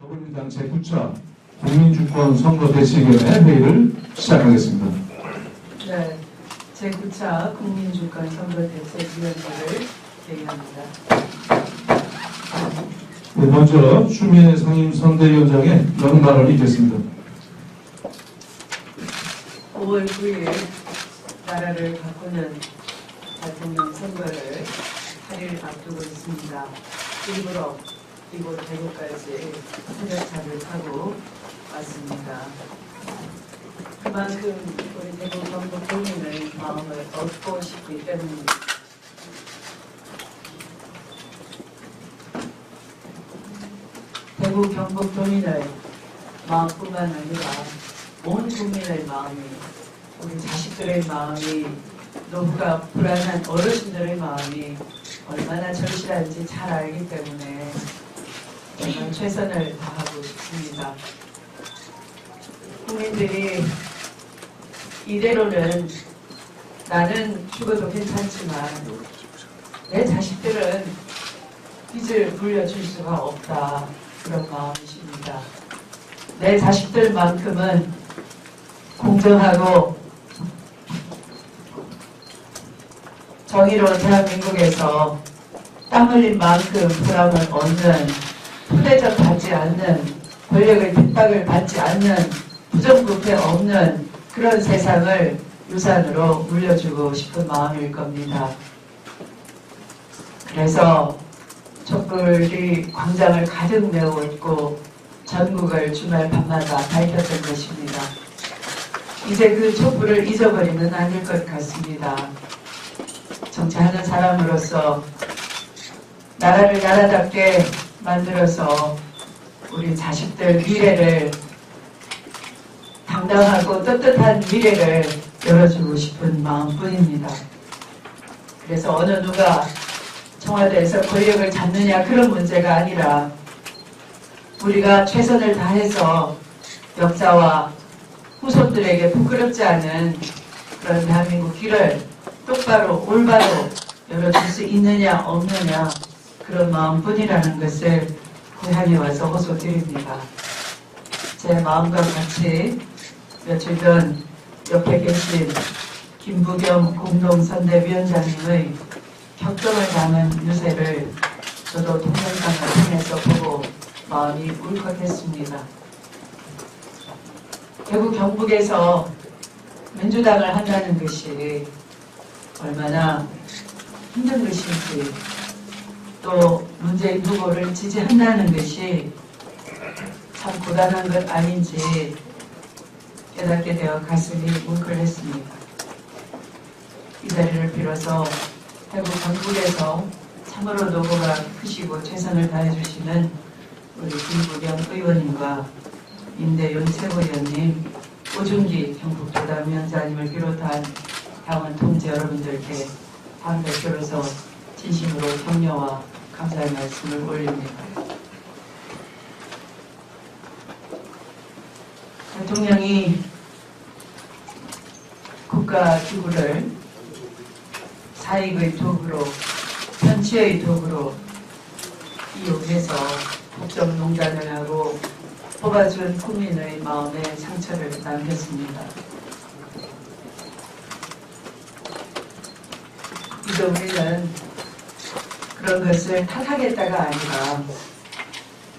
더불어민주당 제9차 국민주권 선거 대책위원회 회의를 시작하겠습니다. 네, 제9차 국민주권 선거 대책위원회를 회의합니다. 네, 먼저 추미애 상임선대위원장의 영발언이 있겠습니다. 5월 9일 나라를 바꾸는 대통령 선거를 8일 앞두고 있습니다. 일부러 이곳 대구까지 새벽차를 타고 왔습니다. 그만큼 우리 대구 경북 국민의 마음을 얻고 싶기 때문입니다. 대구 경북 도민의 마음뿐만 아니라 온 국민의 마음이, 우리 자식들의 마음이, 노후가 불안한 어르신들의 마음이 얼마나 절실한지 잘 알기 때문에 정말 최선을 다하고 싶습니다. 국민들이 이대로는 나는 죽어도 괜찮지만 내 자식들은 빚을 물려줄 수가 없다, 그런 마음이십니다. 내 자식들만큼은 공정하고 정의로운 대한민국에서 땀 흘린 만큼 보람을 얻는, 후대접 받지 않는, 권력의 핍박을 받지 않는, 부정부패 없는 그런 세상을 유산으로 물려주고 싶은 마음일 겁니다. 그래서 촛불이 광장을 가득 메웠고 전국을 주말 밤마다 밝혔던 것입니다. 이제 그 촛불을 잊어버리면 아닐 것 같습니다. 정치하는 사람으로서 나라를 나라답게 만들어서 우리 자식들 미래를, 당당하고 떳떳한 미래를 열어주고 싶은 마음뿐입니다. 그래서 어느 누가 청와대에서 권력을 잡느냐, 그런 문제가 아니라 우리가 최선을 다해서 역사와 후손들에게 부끄럽지 않은 그런 대한민국 길을 똑바로 올바로 열어줄 수 있느냐 없느냐, 그런 마음뿐이라는 것을 고향에 와서 호소드립니다. 제 마음과 같이 며칠 전 옆에 계신 김부겸 공동선대위원장님의 격정을 담은 유세를 저도 동영상을 통해서 보고 마음이 울컥했습니다. 대구 경북에서 민주당을 한다는 것이 얼마나 힘든 것인지, 또 문재인 후보를 지지한다는 것이 참 고단한 것 아닌지 깨닫게 되어 가슴이 뭉클했습니다. 이 자리를 빌어서 대구 경북에서 참으로 노고가 크시고 최선을 다해주시는 우리 김부겸 의원님과 임대윤 최고위원님, 오준기 경북도당위원장님을 비롯한 당원 동지 여러분들께 당 대표로서 진심으로 격려와 감사의 말씀을 올립니다. 대통령이 국가기구를 사익의 도구로, 편취의 도구로 이용해서 국정농단을 하고 뽑아준 국민의 마음에 상처를 남겼습니다. 이제 우리는 그런 것을 탓하겠다가 아니라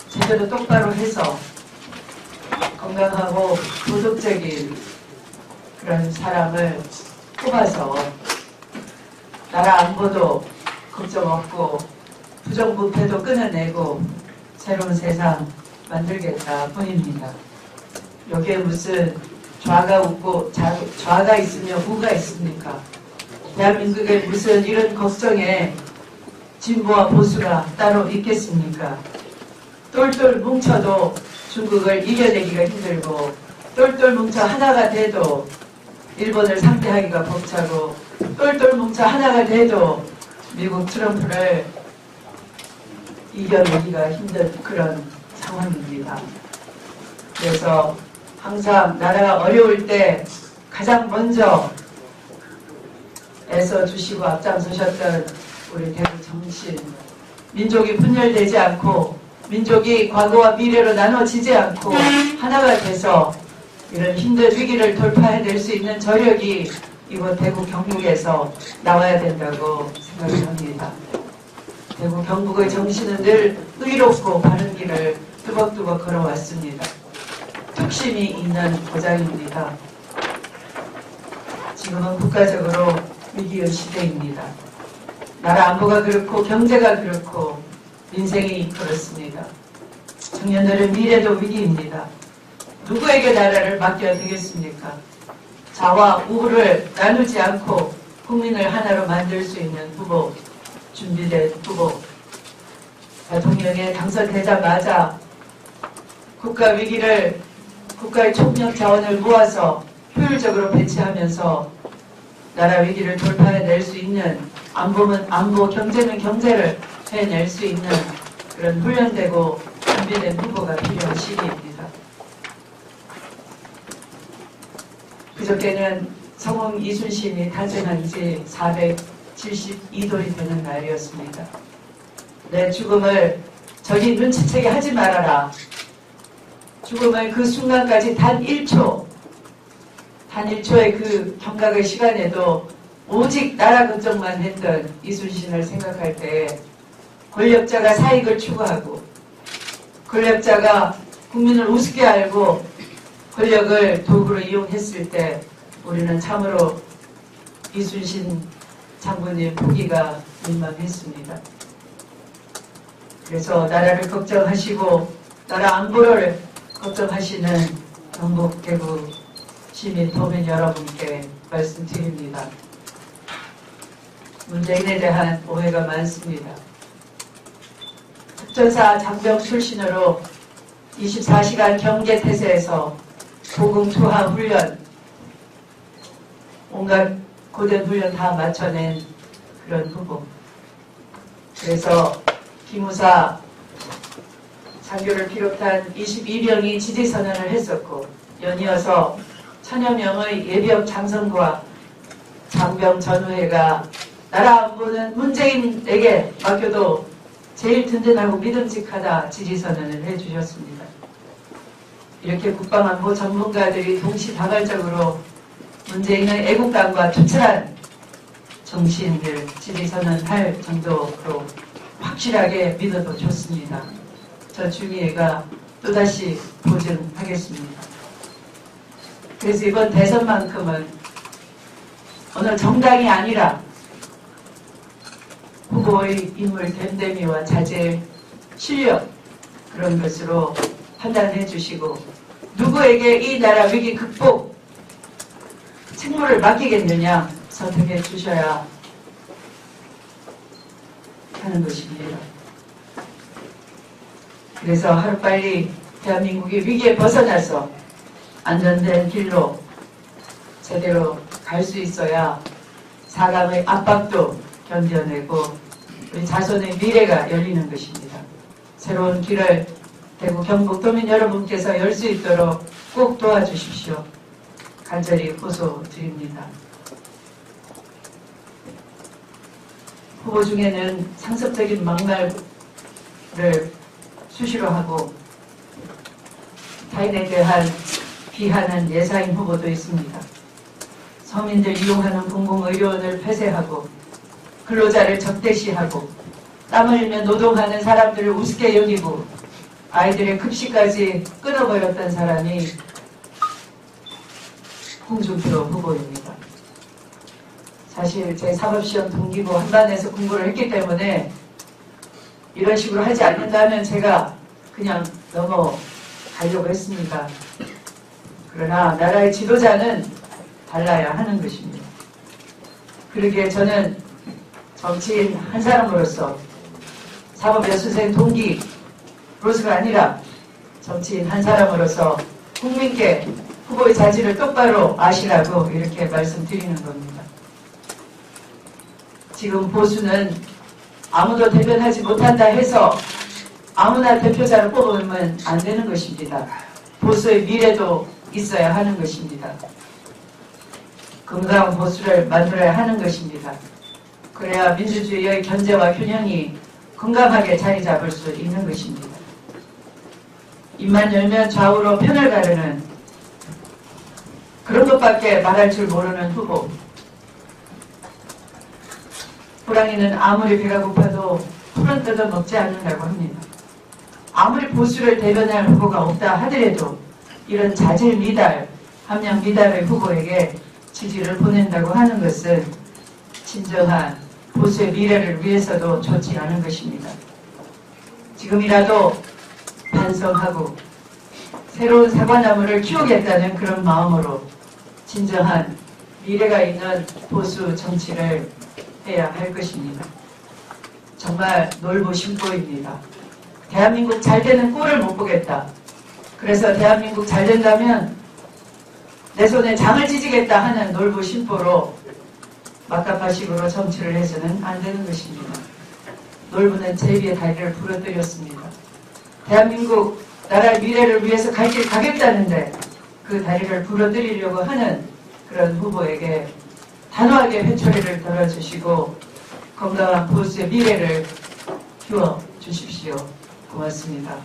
제대로 똑바로 해서 건강하고 도덕적인 그런 사람을 뽑아서 나라 안보도 걱정 없고 부정부패도 끊어내고 새로운 세상 만들겠다 뿐입니다. 여기에 무슨 좌가 웃고 좌가 있으며 우가 있습니까? 대한민국에 무슨 이런 걱정에 진보와 보수가 따로 있겠습니까? 똘똘 뭉쳐도 중국을 이겨내기가 힘들고, 똘똘 뭉쳐 하나가 돼도 일본을 상대하기가 벅차고, 똘똘 뭉쳐 하나가 돼도 미국 트럼프를 이겨내기가 힘든 그런 상황입니다. 그래서 항상 나라가 어려울 때 가장 먼저 애써주시고 앞장서셨던 우리 대구 정신, 민족이 분열되지 않고 민족이 과거와 미래로 나눠지지 않고 하나가 돼서 이런 힘든 위기를 돌파해낼 수 있는 저력이 이번 대구 경북에서 나와야 된다고 생각합니다. 대구 경북의 정신은 늘 의롭고 바른 길을 뚜벅뚜벅 걸어왔습니다. 뚝심이 있는 고장입니다. 지금은 국가적으로 위기의 시대입니다. 나라 안보가 그렇고 경제가 그렇고 민생이 그렇습니다. 청년들의 미래도 위기입니다. 누구에게 나라를 맡겨야 되겠습니까? 좌와 우를 나누지 않고 국민을 하나로 만들 수 있는 후보, 준비된 후보, 대통령에 당선되자마자 국가 위기를, 국가의 총력 자원을 모아서 효율적으로 배치하면서 나라 위기를 돌파해낼 수 있는, 안보면 안보, 경제는 경제를 해낼 수 있는 그런 훈련되고 준비된 후보가 필요한 시기입니다. 그저께는 성웅 이순신이 탄생한 지 472돌이 되는 날이었습니다. 내 죽음을 저리 눈치채게 하지 말아라. 죽음을 그 순간까지 단 1초의 그 경각의 시간에도 오직 나라 걱정만 했던 이순신을 생각할 때 권력자가 사익을 추구하고 권력자가 국민을 우습게 알고 권력을 도구로 이용했을 때 우리는 참으로 이순신 장군님 포기가 민망했습니다. 그래서 나라를 걱정하시고 나라 안보를 걱정하시는 경북 대구 시민 도민 여러분께 말씀드립니다. 문재인에 대한 오해가 많습니다. 특전사 장병 출신으로 24시간 경계태세에서 고공투하 훈련, 온갖 고된 훈련 다 맞춰낸 그런 후보. 그래서 기무사 장교를 비롯한 22명이 지지선언을 했었고, 연이어서 천여 명의 예비역 장성과 장병 전우회가 나라 안보는 문재인에게 맡겨도 제일 든든하고 믿음직하다 지지선언을 해주셨습니다. 이렇게 국방안보 전문가들이 동시다발적으로 문재인의 애국감과 투철한 정신을 지지선언할 정도로 확실하게 믿어도 좋습니다. 저 주미애가 또다시 보증하겠습니다. 그래서 이번 대선만큼은 어느 정당이 아니라 후보의 인물 됨됨이와 자질, 실력 그런 것으로 판단해 주시고 누구에게 이 나라 위기 극복 책무를 맡기겠느냐 선택해 주셔야 하는 것입니다. 그래서 하루빨리 대한민국이 위기에 벗어나서 안전된 길로 제대로 갈 수 있어야 사람의 압박도 견뎌내고 우리 자손의 미래가 열리는 것입니다. 새로운 길을 대구 경북 도민 여러분께서 열 수 있도록 꼭 도와주십시오. 간절히 호소드립니다. 후보 중에는 상습적인 막말을 수시로 하고 타인에 대한 비하는 예사인 후보도 있습니다. 서민들 이용하는 공공의료원을 폐쇄하고 근로자를 적대시하고 땀 흘리며 노동하는 사람들을 우습게 여기고 아이들의 급식까지 끊어버렸던 사람이 홍준표 후보입니다. 사실 제 사법시험 동기부 한반에서 공부를 했기 때문에 이런 식으로 하지 않는다면 제가 그냥 넘어가려고 했습니다. 그러나 나라의 지도자는 달라야 하는 것입니다. 그러기에 저는 정치인 한 사람으로서 사법연수생 동기로서가 아니라 정치인 한 사람으로서 국민께 후보의 자질을 똑바로 아시라고 이렇게 말씀드리는 겁니다. 지금 보수는 아무도 대변하지 못한다 해서 아무나 대표자를 뽑으면 안 되는 것입니다. 보수의 미래도 있어야 하는 것입니다. 건강한 보수를 만들어야 하는 것입니다. 그래야 민주주의의 견제와 균형이 건강하게 자리 잡을 수 있는 것입니다. 입만 열면 좌우로 편을 가르는 그런 것밖에 말할 줄 모르는 후보. 호랑이는 아무리 배가 고파도 풀은 뜯어 먹지 않는다고 합니다. 아무리 보수를 대변할 후보가 없다 하더라도 이런 자질 미달, 함량 미달의 후보에게 지지를 보낸다고 하는 것은 진정한 보수의 미래를 위해서도 좋지 않은 것입니다. 지금이라도 반성하고 새로운 사과나무를 키우겠다는 그런 마음으로 진정한 미래가 있는 보수 정치를 해야 할 것입니다. 정말 놀보심보입니다. 대한민국 잘 되는 꼴을 못 보겠다. 그래서 대한민국 잘 된다면 내 손에 장을 찢으겠다 하는 놀보심보로 막가파식으로 정치를 해서는 안 되는 것입니다. 놀부는 제비의 다리를 부러뜨렸습니다. 대한민국 나라의 미래를 위해서 갈 길 가겠다는데 그 다리를 부러뜨리려고 하는 그런 후보에게 단호하게 회초리를 들어주시고 건강한 보수의 미래를 키워 주십시오. 고맙습니다.